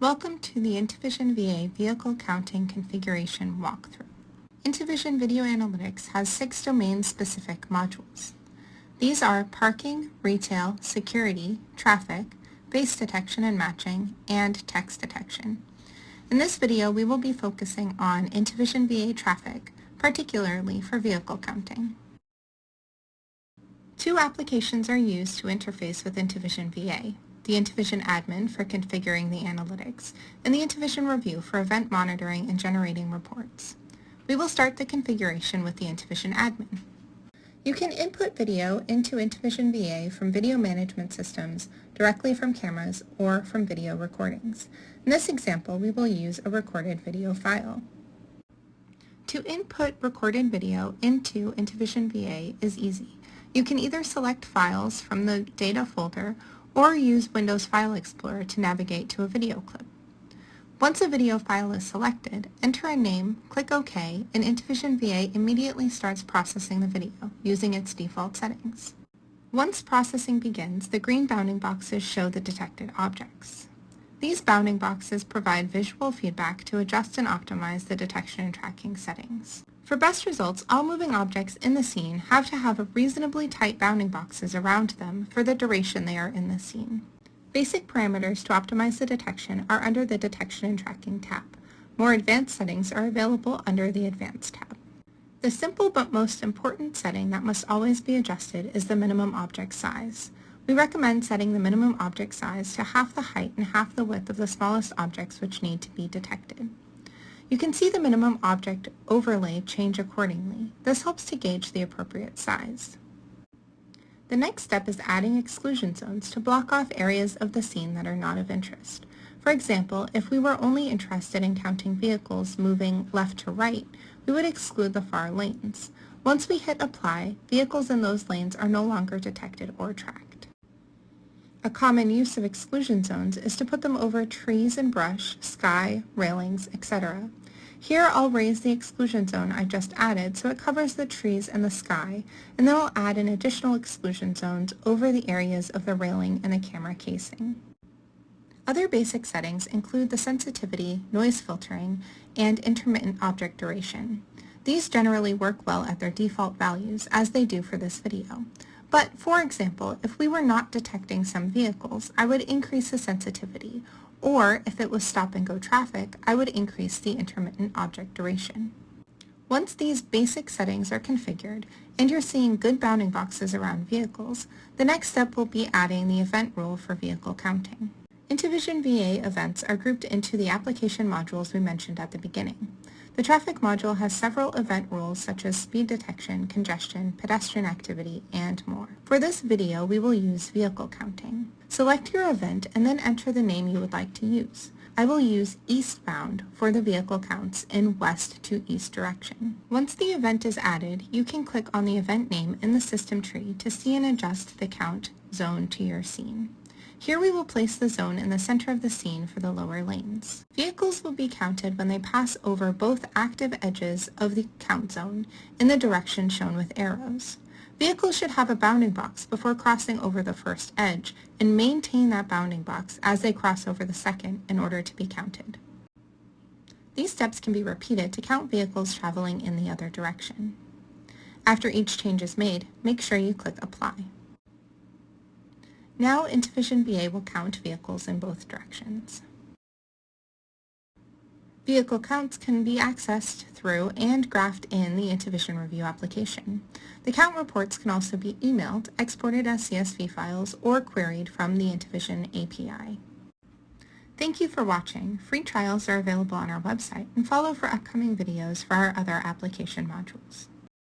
Welcome to the intuVision VA Vehicle Counting Configuration Walkthrough. intuVision Video Analytics has 6 domain-specific modules. These are parking, retail, security, traffic, face detection and matching, and text detection. In this video, we will be focusing on intuVision VA traffic, particularly for vehicle counting. 2 applications are used to interface with intuVision VA. The intuVision Admin for configuring the analytics, and the intuVision Review for event monitoring and generating reports. We will start the configuration with the intuVision Admin. You can input video into intuVision VA from video management systems, directly from cameras, or from video recordings. In this example, we will use a recorded video file. To input recorded video into intuVision VA is easy. You can either select files from the data folder or use Windows File Explorer to navigate to a video clip. Once a video file is selected, enter a name, click OK, and intuVision VA immediately starts processing the video using its default settings. Once processing begins, the green bounding boxes show the detected objects. These bounding boxes provide visual feedback to adjust and optimize the detection and tracking settings. For best results, all moving objects in the scene have to have reasonably tight bounding boxes around them for the duration they are in the scene. Basic parameters to optimize the detection are under the Detection and Tracking tab. More advanced settings are available under the Advanced tab. The simple but most important setting that must always be adjusted is the minimum object size. We recommend setting the minimum object size to half the height and half the width of the smallest objects which need to be detected. You can see the minimum object overlay change accordingly. This helps to gauge the appropriate size. The next step is adding exclusion zones to block off areas of the scene that are not of interest. For example, if we were only interested in counting vehicles moving left to right, we would exclude the far lanes. Once we hit apply, vehicles in those lanes are no longer detected or tracked. A common use of exclusion zones is to put them over trees and brush, sky, railings, etc. Here I'll raise the exclusion zone I just added so it covers the trees and the sky, and then I'll add an additional exclusion zones over the areas of the railing and the camera casing. Other basic settings include the sensitivity, noise filtering, and intermittent object duration. These generally work well at their default values, as they do for this video. But, for example, if we were not detecting some vehicles, I would increase the sensitivity, or if it was stop-and-go traffic, I would increase the intermittent object duration. Once these basic settings are configured, and you're seeing good bounding boxes around vehicles, the next step will be adding the event rule for vehicle counting. intuVision VA events are grouped into the application modules we mentioned at the beginning. The traffic module has several event rules such as speed detection, congestion, pedestrian activity, and more. For this video, we will use vehicle counting. Select your event and then enter the name you would like to use. I will use eastbound for the vehicle counts in west to east direction. Once the event is added, you can click on the event name in the system tree to see and adjust the count zone to your scene. Here we will place the zone in the center of the scene for the lower lanes. Vehicles will be counted when they pass over both active edges of the count zone in the direction shown with arrows. Vehicles should have a bounding box before crossing over the first edge and maintain that bounding box as they cross over the second in order to be counted. These steps can be repeated to count vehicles traveling in the other direction. After each change is made, make sure you click Apply. Now intuVision VA will count vehicles in both directions. Vehicle counts can be accessed through and graphed in the intuVision Review application. The count reports can also be emailed, exported as CSV files, or queried from the intuVision API. Thank you for watching. Free trials are available on our website, and follow for upcoming videos for our other application modules.